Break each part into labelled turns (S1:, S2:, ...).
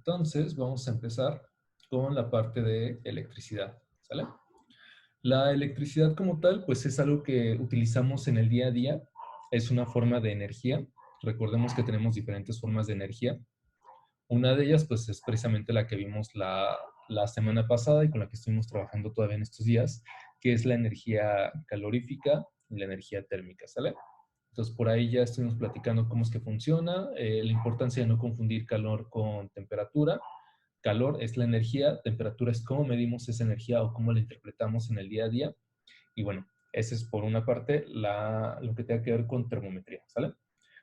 S1: Entonces, vamos a empezar con la parte de electricidad, ¿sale? La electricidad como tal, pues es algo que utilizamos en el día a día. Es una forma de energía. Recordemos que tenemos diferentes formas de energía. Una de ellas, pues, es precisamente la que vimos la semana pasada y con la que estuvimos trabajando todavía en estos días, que es la energía calorífica y la energía térmica, ¿sale? Entonces, por ahí ya estuvimos platicando cómo es que funciona, la importancia de no confundir calor con temperatura. Calor es la energía, temperatura es cómo medimos esa energía o cómo la interpretamos en el día a día. Y bueno, ese es por una parte lo que tenga que ver con termometría, ¿sale?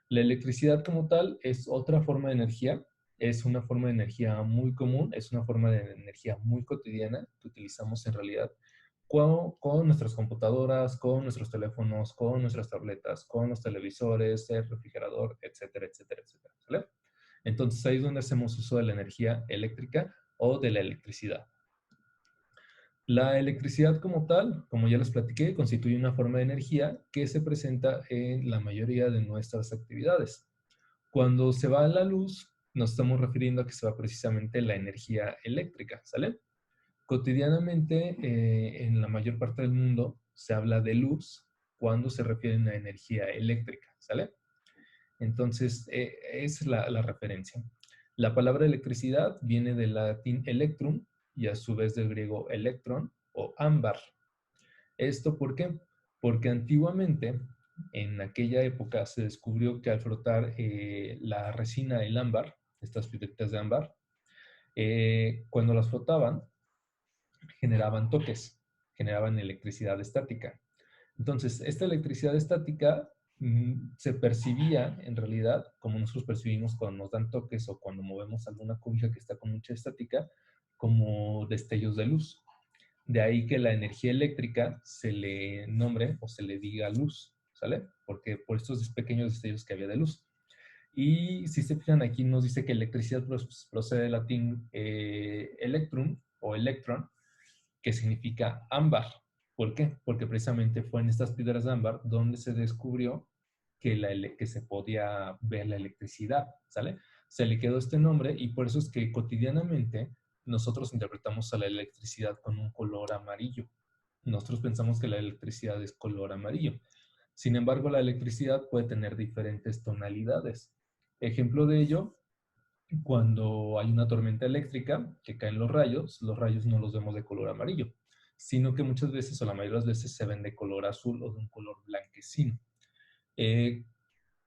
S1: La electricidad como tal es otra forma de energía, es una forma de energía muy común, es una forma de energía muy cotidiana que utilizamos en realidad con nuestras computadoras, con nuestros teléfonos, con nuestras tabletas, con los televisores, el refrigerador, etcétera, etcétera, etcétera, ¿sale? Entonces ahí es donde hacemos uso de la energía eléctrica o de la electricidad. La electricidad como tal, como ya les platiqué, constituye una forma de energía que se presenta en la mayoría de nuestras actividades. Cuando se va la luz, nos estamos refiriendo a que se va precisamente la energía eléctrica, ¿sale? Cotidianamente, en la mayor parte del mundo, se habla de luz cuando se refiere a energía eléctrica, ¿sale? Entonces, es la referencia. La palabra electricidad viene del latín electrum y a su vez del griego electron o ámbar. ¿Esto por qué? Porque antiguamente, en aquella época, se descubrió que al frotar la resina del ámbar, estas piedritas de ámbar, cuando las frotaban, generaban toques, generaban electricidad estática. Entonces, esta electricidad estática se percibía en realidad, como nosotros percibimos cuando nos dan toques o cuando movemos alguna cobija que está con mucha estática, como destellos de luz. De ahí que la energía eléctrica se le nombre o se le diga luz, ¿sale? Porque por estos pequeños destellos que había de luz. Y si se fijan, aquí nos dice que electricidad procede del latín electrum o electron, que significa ámbar. ¿Por qué? Porque precisamente fue en estas piedras de ámbar donde se descubrió que se podía ver la electricidad, ¿sale? Se le quedó este nombre y por eso es que cotidianamente nosotros interpretamos a la electricidad con un color amarillo. Nosotros pensamos que la electricidad es color amarillo. Sin embargo, la electricidad puede tener diferentes tonalidades. Ejemplo de ello, cuando hay una tormenta eléctrica que caen los rayos no los vemos de color amarillo, sino que muchas veces o la mayoría de las veces se ven de color azul o de un color blanquecino. Eh,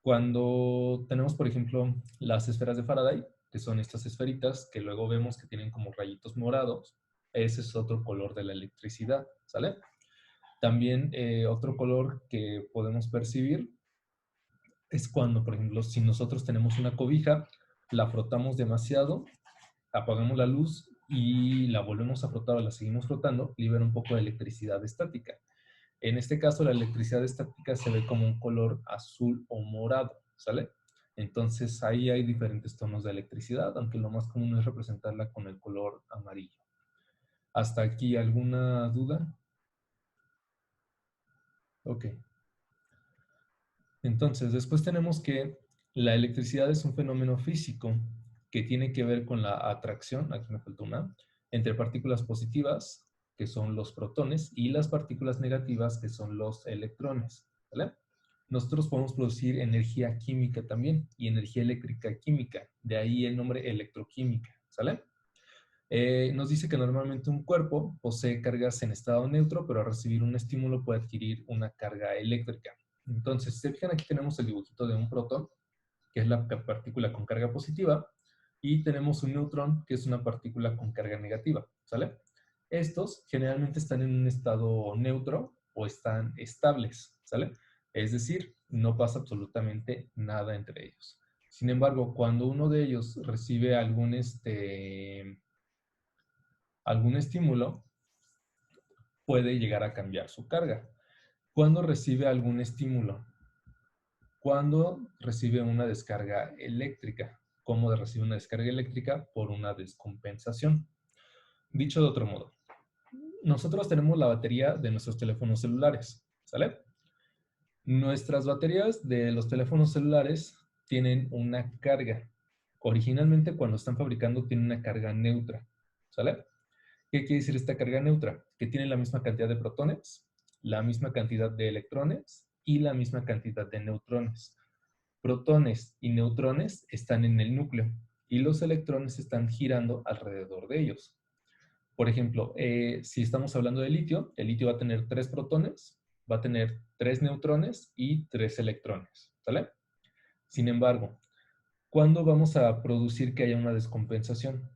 S1: Cuando tenemos, por ejemplo, las esferas de Faraday, que son estas esferitas que luego vemos que tienen como rayitos morados, ese es otro color de la electricidad, ¿sale? También otro color que podemos percibir es cuando, por ejemplo, si nosotros tenemos una cobija, la frotamos demasiado, apagamos la luz y la volvemos a frotar o la seguimos frotando, libera un poco de electricidad estática. En este caso, la electricidad estática se ve como un color azul o morado, ¿sale? Entonces, ahí hay diferentes tonos de electricidad, aunque lo más común es representarla con el color amarillo. ¿Hasta aquí alguna duda? Ok. Entonces, después tenemos que la electricidad es un fenómeno físico que tiene que ver con la atracción, aquí me falta una, entre partículas positivas, que son los protones, y las partículas negativas, que son los electrones, ¿vale? Nosotros podemos producir energía química también y energía eléctrica química, de ahí el nombre electroquímica, ¿sale? Nos dice que normalmente un cuerpo posee cargas en estado neutro, pero al recibir un estímulo puede adquirir una carga eléctrica. Entonces, si se fijan, aquí tenemos el dibujito de un protón, que es la partícula con carga positiva, y tenemos un neutrón, que es una partícula con carga negativa, ¿sale? Estos generalmente están en un estado neutro o están estables, ¿sale? Es decir, no pasa absolutamente nada entre ellos. Sin embargo, cuando uno de ellos recibe algún estímulo, puede llegar a cambiar su carga. Cuando recibe algún estímulo, cuando recibe una descarga eléctrica. ¿Cómo recibe una descarga eléctrica? Por una descompensación. Dicho de otro modo, nosotros tenemos la batería de nuestros teléfonos celulares, ¿sale? Nuestras baterías de los teléfonos celulares tienen una carga. Originalmente, cuando están fabricando, tiene una carga neutra, ¿sale? ¿Qué quiere decir esta carga neutra? Que tiene la misma cantidad de protones, la misma cantidad de electrones y la misma cantidad de neutrones. Protones y neutrones están en el núcleo y los electrones están girando alrededor de ellos. Por ejemplo, si estamos hablando de litio, el litio va a tener 3 protones, va a tener 3 neutrones y 3 electrones, ¿sale? Sin embargo, ¿cuándo vamos a producir que haya una descompensación?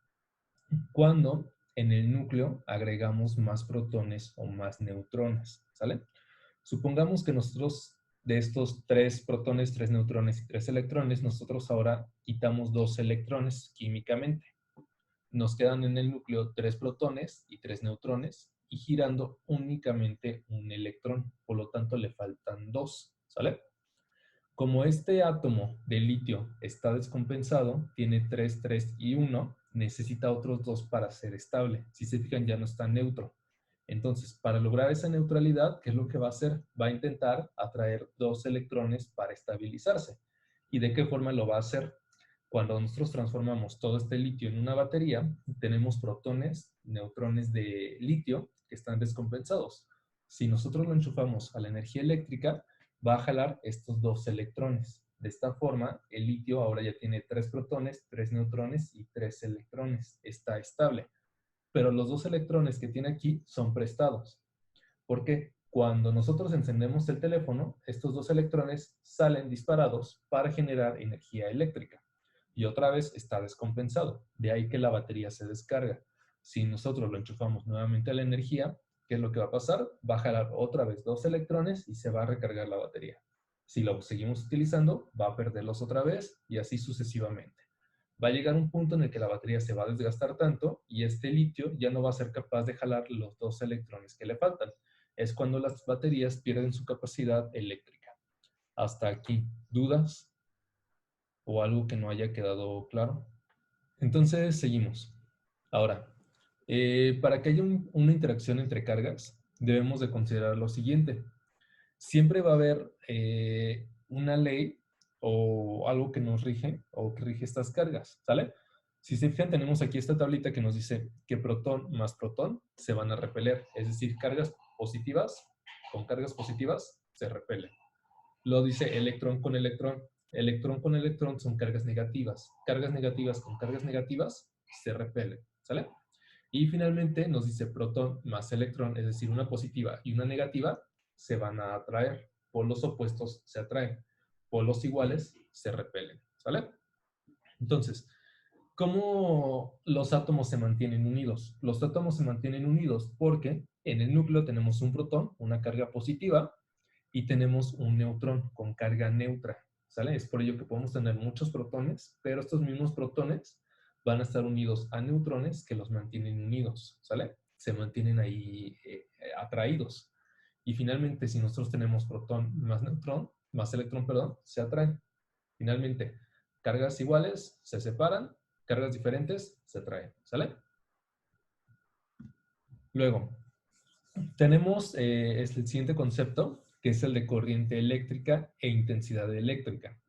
S1: Cuando en el núcleo agregamos más protones o más neutrones, ¿sale? Supongamos que nosotros de estos 3 protones, 3 neutrones y 3 electrones, nosotros ahora quitamos 2 electrones químicamente. Nos quedan en el núcleo 3 protones y 3 neutrones y girando únicamente un electrón. Por lo tanto, le faltan 2, ¿sale? Como este átomo de litio está descompensado, tiene 3, 3 y 1, necesita otros 2 para ser estable. Si se fijan, ya no está neutro. Entonces, para lograr esa neutralidad, ¿qué es lo que va a hacer? Va a intentar atraer 2 electrones para estabilizarse. ¿Y de qué forma lo va a hacer? Cuando nosotros transformamos todo este litio en una batería, tenemos protones, neutrones de litio que están descompensados. Si nosotros lo enchufamos a la energía eléctrica, va a jalar estos 2 electrones. De esta forma, el litio ahora ya tiene 3 protones, 3 neutrones y 3 electrones. Está estable. Pero los 2 electrones que tiene aquí son prestados. ¿Por qué? Cuando nosotros encendemos el teléfono, estos 2 electrones salen disparados para generar energía eléctrica. Y otra vez está descompensado. De ahí que la batería se descarga. Si nosotros lo enchufamos nuevamente a la energía, ¿qué es lo que va a pasar? Va a jalar otra vez 2 electrones y se va a recargar la batería. Si lo seguimos utilizando, va a perderlos otra vez y así sucesivamente. Va a llegar un punto en el que la batería se va a desgastar tanto y este litio ya no va a ser capaz de jalar los 2 electrones que le faltan. Es cuando las baterías pierden su capacidad eléctrica. Hasta aquí, ¿dudas o algo que no haya quedado claro? Entonces, seguimos. Ahora, para que haya una interacción entre cargas, debemos de considerar lo siguiente. Siempre va a haber una ley o algo que nos rige o que rige estas cargas, ¿sale? Si se fijan, tenemos aquí esta tablita que nos dice que protón más protón se van a repeler, es decir, cargas positivas con cargas positivas se repelen. Lo dice electrón con electrón. Electrón con electrón son cargas negativas. Cargas negativas con cargas negativas se repelen, ¿sale? Y finalmente nos dice protón más electrón, es decir, una positiva y una negativa, se van a atraer. Polos opuestos se atraen. Polos iguales se repelen, ¿sale? Entonces, ¿cómo los átomos se mantienen unidos? Los átomos se mantienen unidos porque en el núcleo tenemos un protón, una carga positiva, y tenemos un neutrón con carga neutra, ¿sale? Es por ello que podemos tener muchos protones, pero estos mismos protones van a estar unidos a neutrones que los mantienen unidos, ¿sale? Se mantienen ahí atraídos. Y finalmente, si nosotros tenemos protón más neutrón, más electrón, perdón, se atraen. Finalmente, cargas iguales se separan, cargas diferentes se atraen, ¿sale? Luego, tenemos el siguiente concepto, que es el de corriente eléctrica e intensidad eléctrica.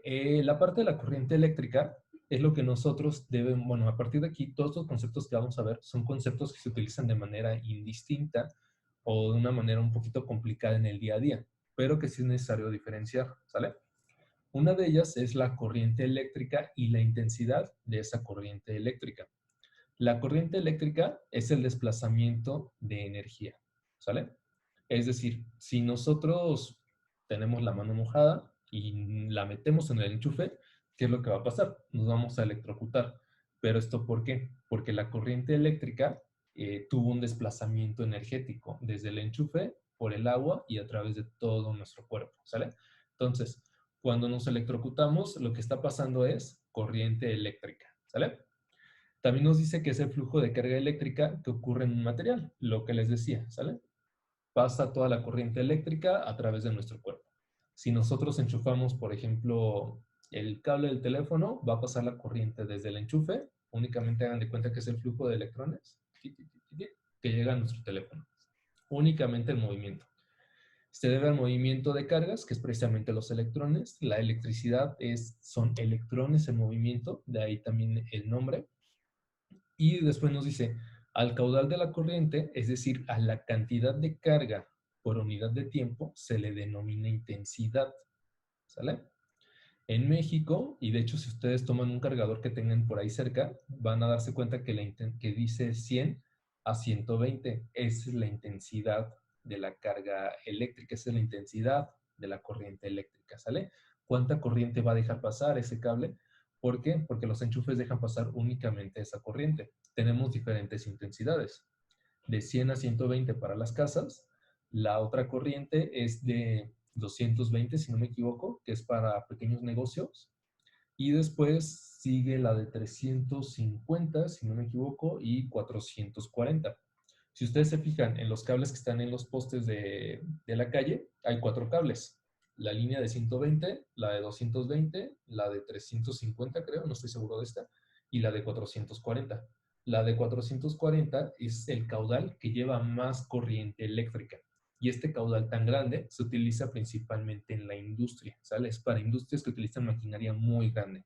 S1: La parte de la corriente eléctrica es lo que nosotros debemos, bueno, a partir de aquí, todos los conceptos que vamos a ver son conceptos que se utilizan de manera indistinta o de una manera un poquito complicada en el día a día, pero que sí es necesario diferenciar, ¿sale? Una de ellas es la corriente eléctrica y la intensidad de esa corriente eléctrica. La corriente eléctrica es el desplazamiento de energía, ¿sale? Es decir, si nosotros tenemos la mano mojada y la metemos en el enchufe, ¿qué es lo que va a pasar? Nos vamos a electrocutar. ¿Pero esto por qué? Porque la corriente eléctrica tuvo un desplazamiento energético desde el enchufe por el agua y a través de todo nuestro cuerpo, ¿sale? Entonces, cuando nos electrocutamos, lo que está pasando es corriente eléctrica, ¿sale? También nos dice que es el flujo de carga eléctrica que ocurre en un material, lo que les decía, ¿sale? Pasa toda la corriente eléctrica a través de nuestro cuerpo. Si nosotros enchufamos, por ejemplo, el cable del teléfono, va a pasar la corriente desde el enchufe, únicamente hagan de cuenta que es el flujo de electrones que llega a nuestro teléfono, únicamente el movimiento. Se debe al movimiento de cargas, que es precisamente los electrones. La electricidad son electrones en movimiento, de ahí también el nombre. Y después nos dice, al caudal de la corriente, es decir, a la cantidad de carga por unidad de tiempo, se le denomina intensidad. ¿Sale? En México, y de hecho si ustedes toman un cargador que tengan por ahí cerca, van a darse cuenta que dice 100 a 120. Esa es la intensidad de la carga eléctrica, esa es la intensidad de la corriente eléctrica, ¿sale? ¿Cuánta corriente va a dejar pasar ese cable? ¿Por qué? Porque los enchufes dejan pasar únicamente esa corriente. Tenemos diferentes intensidades. De 100 a 120 para las casas. La otra corriente es de 220, si no me equivoco, que es para pequeños negocios. Y después sigue la de 350, si no me equivoco, y 440. Si ustedes se fijan en los cables que están en los postes de la calle, hay 4 cables. La línea de 120, la de 220, la de 350 creo, no estoy seguro de esta, y la de 440. La de 440 es el caudal que lleva más corriente eléctrica. Y este caudal tan grande se utiliza principalmente en la industria, ¿sale? Es para industrias que utilizan maquinaria muy grande.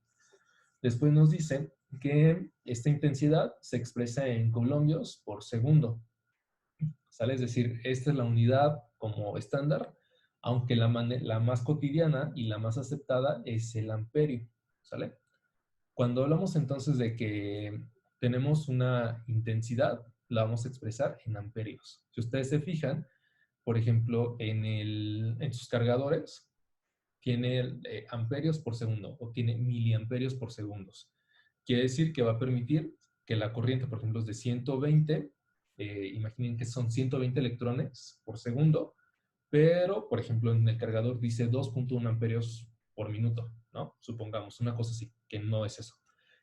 S1: Después nos dice que esta intensidad se expresa en colombios por segundo, ¿sale? Es decir, esta es la unidad como estándar, aunque la más cotidiana y la más aceptada es el amperio, ¿sale? Cuando hablamos entonces de que tenemos una intensidad, la vamos a expresar en amperios. Si ustedes se fijan, por ejemplo, en sus cargadores, tiene amperios por segundo o tiene miliamperios por segundos. Quiere decir que va a permitir que la corriente, por ejemplo, es de 120, imaginen que son 120 electrones por segundo, pero, por ejemplo, en el cargador dice 2.1 amperios por minuto, ¿no? Supongamos, una cosa así, que no es eso.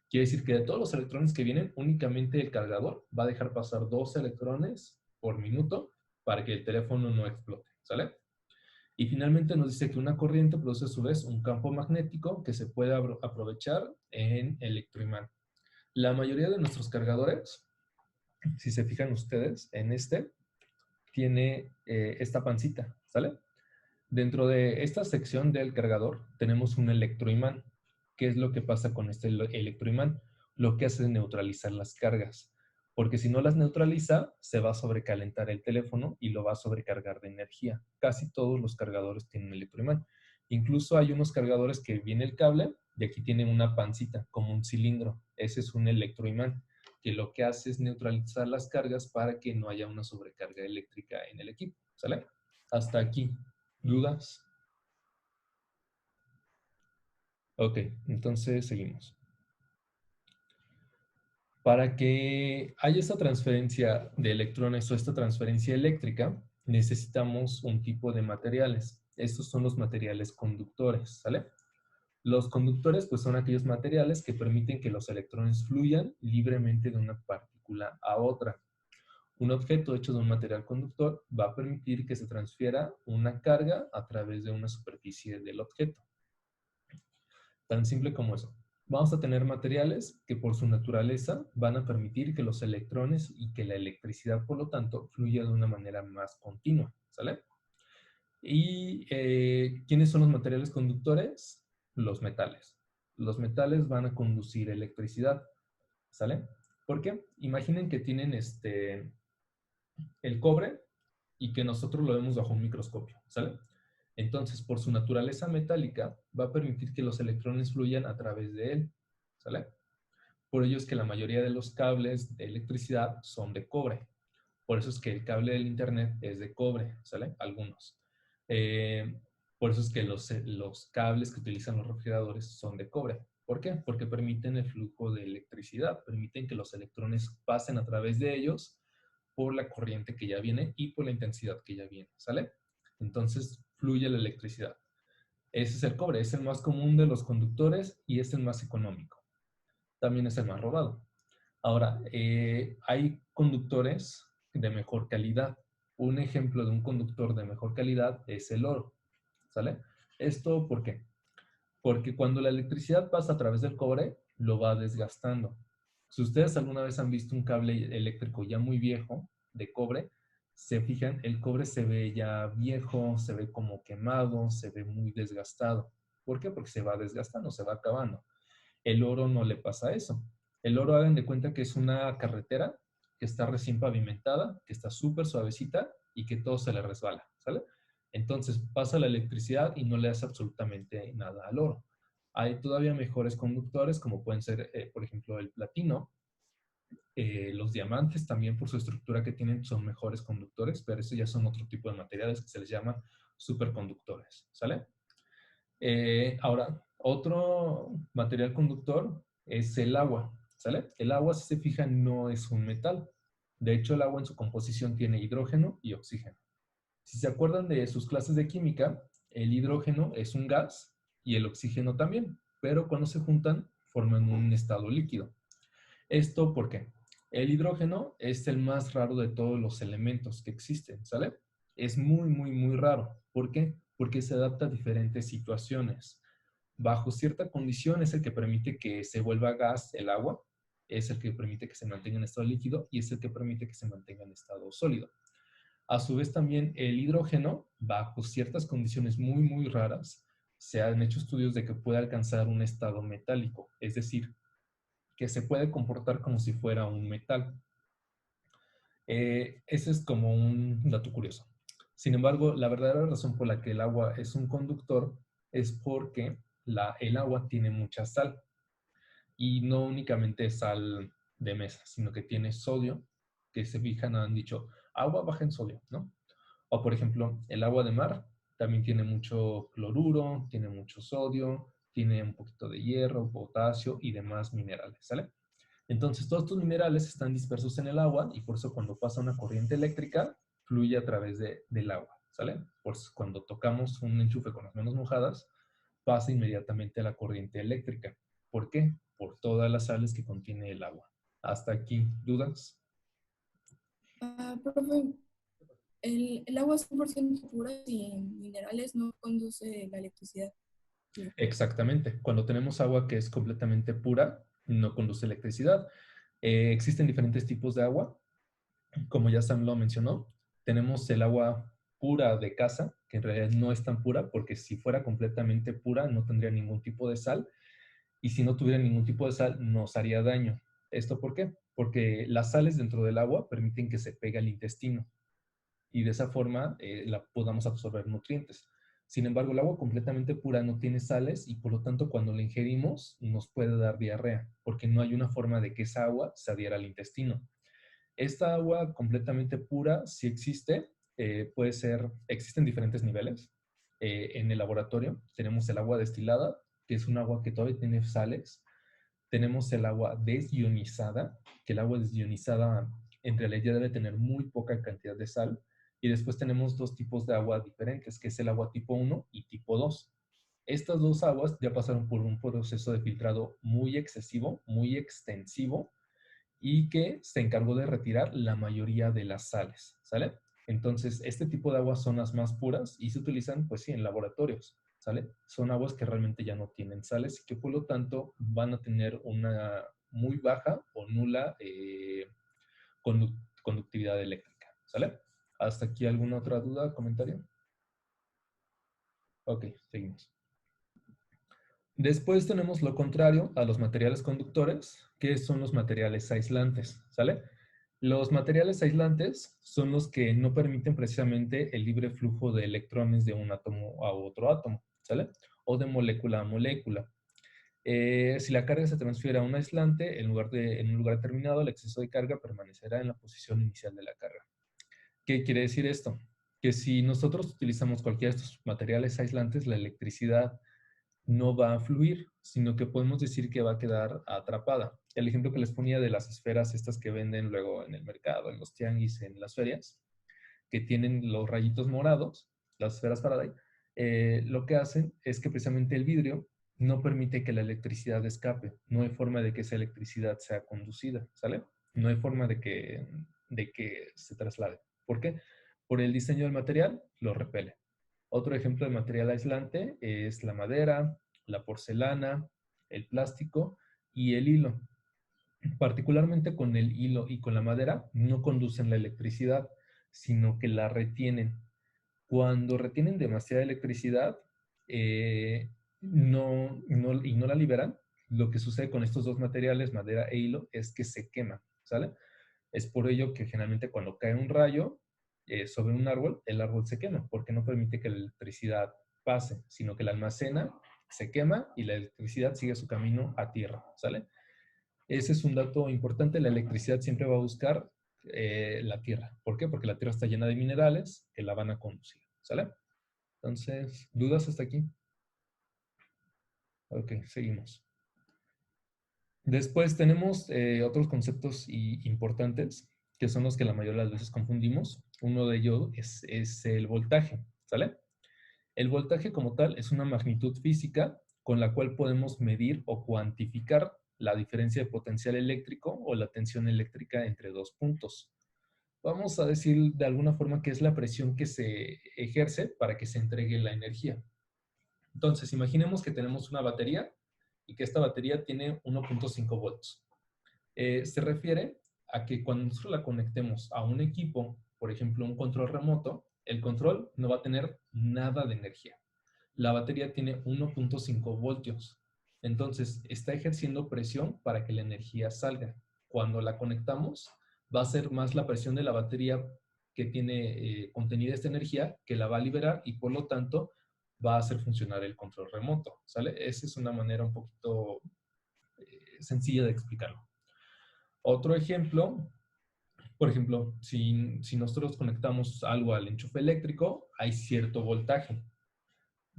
S1: Quiere decir que de todos los electrones que vienen, únicamente el cargador va a dejar pasar 2 electrones por minuto para que el teléfono no explote, ¿sale? Y finalmente nos dice que una corriente produce a su vez un campo magnético que se puede aprovechar en electroimán. La mayoría de nuestros cargadores, si se fijan ustedes, en tiene esta pancita, ¿sale? Dentro de esta sección del cargador tenemos un electroimán. ¿Qué es lo que pasa con este electroimán? Lo que hace es neutralizar las cargas, porque si no las neutraliza, se va a sobrecalentar el teléfono y lo va a sobrecargar de energía. Casi todos los cargadores tienen electroimán. Incluso hay unos cargadores que viene el cable y aquí tienen una pancita, como un cilindro. Ese es un electroimán, que lo que hace es neutralizar las cargas para que no haya una sobrecarga eléctrica en el equipo. ¿Sale? Hasta aquí. ¿Dudas? Ok, entonces seguimos. Para que haya esta transferencia de electrones o esta transferencia eléctrica, necesitamos un tipo de materiales. Estos son los materiales conductores, ¿sale? Los conductores, pues, son aquellos materiales que permiten que los electrones fluyan libremente de una partícula a otra. Un objeto hecho de un material conductor va a permitir que se transfiera una carga a través de una superficie del objeto. Tan simple como eso. Vamos a tener materiales que por su naturaleza van a permitir que los electrones y que la electricidad, por lo tanto, fluya de una manera más continua, ¿sale? ¿Y quiénes son los materiales conductores? Los metales. Los metales van a conducir electricidad, ¿sale? ¿Por qué? Imaginen que tienen el cobre y que nosotros lo vemos bajo un microscopio, ¿sale? Entonces, por su naturaleza metálica, va a permitir que los electrones fluyan a través de él, ¿sale? Por ello es que la mayoría de los cables de electricidad son de cobre. Por eso es que el cable del internet es de cobre, ¿sale? Algunos. Eh, por eso es que los cables que utilizan los refrigeradores son de cobre. ¿Por qué? Porque permiten el flujo de electricidad, permiten que los electrones pasen a través de ellos por la corriente que ya viene y por la intensidad que ya viene, ¿sale? Entonces fluye la electricidad. Ese es el cobre, es el más común de los conductores y es el más económico. También es el más robado. Ahora, hay conductores de mejor calidad. Un ejemplo de un conductor de mejor calidad es el oro, ¿sale? ¿Esto por qué? Porque cuando la electricidad pasa a través del cobre, lo va desgastando. Si ustedes alguna vez han visto un cable eléctrico ya muy viejo de cobre, se fijan, el cobre se ve ya viejo, se ve como quemado, se ve muy desgastado. ¿Por qué? Porque se va desgastando, se va acabando. El oro no le pasa eso. El oro, hagan de cuenta que es una carretera que está recién pavimentada, que está súper suavecita y que todo se le resbala, ¿sale? Entonces pasa la electricidad y no le hace absolutamente nada al oro. Hay todavía mejores conductores, como pueden ser, por ejemplo, el platino. Los diamantes también por su estructura que tienen son mejores conductores, pero eso ya son otro tipo de materiales que se les llama superconductores, ¿sale? Ahora, otro material conductor es el agua, ¿sale? El agua, si se fijan, no es un metal. De hecho, el agua en su composición tiene hidrógeno y oxígeno. Si se acuerdan de sus clases de química, el hidrógeno es un gas y el oxígeno también, pero cuando se juntan forman un estado líquido. ¿Esto por qué? El hidrógeno es el más raro de todos los elementos que existen, ¿sale? Es muy, muy, muy raro. ¿Por qué? Porque se adapta a diferentes situaciones. Bajo cierta condición es el que permite que se vuelva gas el agua, es el que permite que se mantenga en estado líquido y es el que permite que se mantenga en estado sólido. A su vez también el hidrógeno, bajo ciertas condiciones muy, muy raras, se han hecho estudios de que puede alcanzar un estado metálico, es decir, que se puede comportar como si fuera un metal. Ese es como un dato curioso. Sin embargo, la verdadera razón por la que el agua es un conductor es porque el agua tiene mucha sal y no únicamente sal de mesa, sino que tiene sodio, que se fijan, han dicho, agua baja en sodio, ¿no? O por ejemplo, el agua de mar también tiene mucho cloruro, tiene mucho sodio, tiene un poquito de hierro, potasio y demás minerales, ¿sale? Entonces, todos estos minerales están dispersos en el agua y por eso cuando pasa una corriente eléctrica, fluye a través del agua, ¿sale? Por eso cuando tocamos un enchufe con las manos mojadas, pasa inmediatamente a la corriente eléctrica. ¿Por qué? Por todas las sales que contiene el agua. Hasta aquí, ¿dudas?
S2: Profe, el agua es 100% pura y minerales no conduce la electricidad. Sí.
S1: Exactamente. Cuando tenemos agua que es completamente pura, no conduce electricidad. Existen diferentes tipos de agua, como ya Sam lo mencionó. Tenemos el agua pura de casa, que en realidad no es tan pura, porque si fuera completamente pura no tendría ningún tipo de sal, y si no tuviera ningún tipo de sal nos haría daño. ¿Esto por qué? Porque las sales dentro del agua permiten que se pegue al intestino y de esa forma la podamos absorber nutrientes. Sin embargo, el agua completamente pura no tiene sales y por lo tanto cuando la ingerimos nos puede dar diarrea, porque no hay una forma de que esa agua se adhiera al intestino. Esta agua completamente pura sí existe, puede ser, existen diferentes niveles. En el laboratorio tenemos el agua destilada, que es un agua que todavía tiene sales. Tenemos el agua desionizada, que el agua desionizada en realidad ya debe tener muy poca cantidad de sal. Y después tenemos dos tipos de agua diferentes, que es el agua tipo 1 y tipo 2. Estas dos aguas ya pasaron por un proceso de filtrado muy excesivo, muy extensivo, y que se encargó de retirar la mayoría de las sales, ¿sale? Entonces, este tipo de aguas son las más puras y se utilizan, pues sí, en laboratorios, ¿sale? Son aguas que realmente ya no tienen sales y que por lo tanto van a tener una muy baja o nula conductividad eléctrica, ¿sale? ¿Hasta aquí alguna otra duda, comentario? Ok, seguimos. Después tenemos lo contrario a los materiales conductores, que son los materiales aislantes, ¿sale? Los materiales aislantes son los que no permiten precisamente el libre flujo de electrones de un átomo a otro átomo, ¿sale? O de molécula a molécula. Si la carga se transfiere a un aislante, en un lugar determinado, el exceso de carga permanecerá en la posición inicial de la carga. ¿Qué quiere decir esto? Que si nosotros utilizamos cualquiera de estos materiales aislantes, la electricidad no va a fluir, sino que podemos decir que va a quedar atrapada. El ejemplo que les ponía de las esferas estas que venden luego en el mercado, en los tianguis, en las ferias, que tienen los rayitos morados, las esferas Faraday, lo que hacen es que precisamente el vidrio no permite que la electricidad escape. No hay forma de que esa electricidad sea conducida, ¿sale? No hay forma de que se traslade. ¿Por qué? Por el diseño del material, lo repele. Otro ejemplo de material aislante es la madera, la porcelana, el plástico y el hilo. Particularmente con el hilo y con la madera no conducen la electricidad, sino que la retienen. Cuando retienen demasiada electricidad y no la liberan, lo que sucede con estos dos materiales, madera e hilo, es que se queman, ¿sale? Es por ello que generalmente cuando cae un rayo sobre un árbol, el árbol se quema, porque no permite que la electricidad pase, sino que la almacena, se quema y la electricidad sigue su camino a tierra, ¿sale? Ese es un dato importante, la electricidad siempre va a buscar la tierra. ¿Por qué? Porque la tierra está llena de minerales que la van a conducir, ¿sale? Entonces, ¿dudas hasta aquí? Ok, seguimos. Después tenemos otros conceptos importantes, que son los que la mayoría de las veces confundimos. Uno de ellos es el voltaje, ¿sale? El voltaje como tal es una magnitud física con la cual podemos medir o cuantificar la diferencia de potencial eléctrico o la tensión eléctrica entre dos puntos. Vamos a decir de alguna forma que es la presión que se ejerce para que se entregue la energía. Entonces, imaginemos que tenemos una batería y que esta batería tiene 1.5 volts. Se refiere a que cuando nosotros la conectemos a un equipo, por ejemplo, un control remoto, el control no va a tener nada de energía. La batería tiene 1.5 voltios. Entonces, está ejerciendo presión para que la energía salga. Cuando la conectamos, va a ser más la presión de la batería que tiene contenida esta energía que la va a liberar y por lo tanto va a hacer funcionar el control remoto, ¿sale? Esa es una manera un poquito sencilla de explicarlo. Otro ejemplo, por ejemplo, si nosotros conectamos algo al enchufe eléctrico, hay cierto voltaje.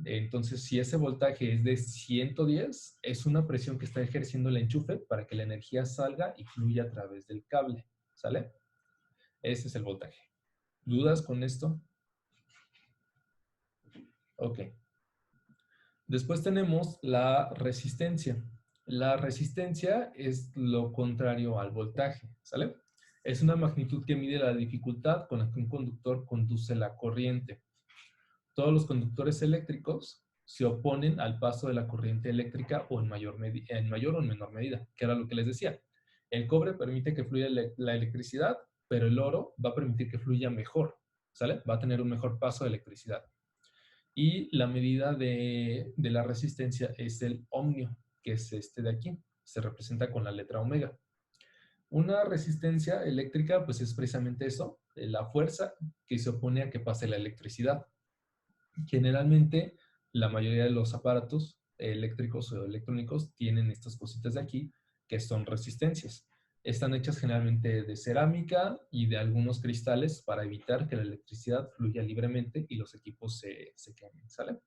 S1: Entonces, si ese voltaje es de 110, es una presión que está ejerciendo el enchufe para que la energía salga y fluya a través del cable, ¿sale? Ese es el voltaje. ¿Dudas con esto? Ok. Después tenemos la resistencia. La resistencia es lo contrario al voltaje, ¿sale? Es una magnitud que mide la dificultad con la que un conductor conduce la corriente. Todos los conductores eléctricos se oponen al paso de la corriente eléctrica o en mayor o en menor medida, que era lo que les decía. El cobre permite que fluya la electricidad, pero el oro va a permitir que fluya mejor, ¿sale? Va a tener un mejor paso de electricidad. Y la medida de la resistencia es el ohmio, que es este de aquí. Se representa con la letra omega. Una resistencia eléctrica, pues es precisamente eso, la fuerza que se opone a que pase la electricidad. Generalmente, la mayoría de los aparatos eléctricos o electrónicos tienen estas cositas de aquí, que son resistencias. Están hechas generalmente de cerámica y de algunos cristales para evitar que la electricidad fluya libremente y los equipos se quemen, ¿sale?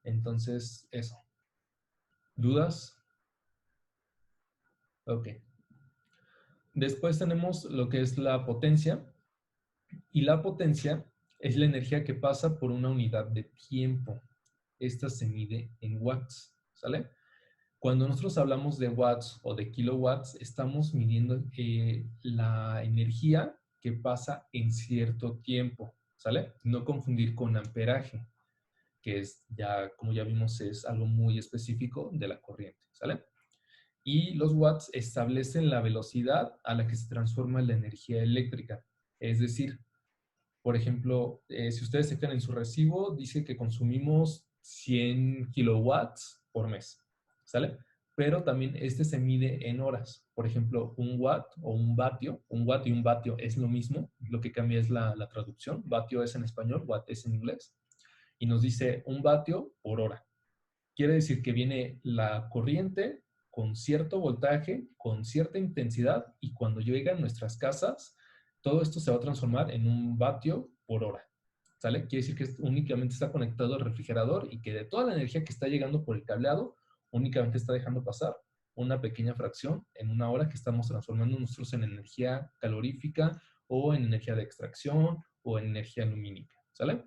S1: Entonces, eso. ¿Dudas? Ok. Después tenemos lo que es la potencia. Y la potencia es la energía que pasa por una unidad de tiempo. Esta se mide en watts, ¿sale? Cuando nosotros hablamos de watts o de kilowatts, estamos midiendo la energía que pasa en cierto tiempo, ¿sale? No confundir con amperaje, que es ya, como ya vimos, es algo muy específico de la corriente, ¿sale? Y los watts establecen la velocidad a la que se transforma la energía eléctrica. Es decir, por ejemplo, si ustedes se fijan en su recibo, dice que consumimos 100 kilowatts por mes, ¿sale? Pero también este se mide en horas. Por ejemplo, un watt o un watt y un vatio es lo mismo, lo que cambia es la traducción. Vatio es en español, watt es en inglés. Y nos dice un vatio por hora. Quiere decir que viene la corriente con cierto voltaje, con cierta intensidad, y cuando llega a nuestras casas, todo esto se va a transformar en un vatio por hora. ¿Sale? Quiere decir que únicamente está conectado al refrigerador y que de toda la energía que está llegando por el cableado, únicamente está dejando pasar una pequeña fracción en una hora que estamos transformando nosotros en energía calorífica o en energía de extracción o en energía lumínica. ¿Sale?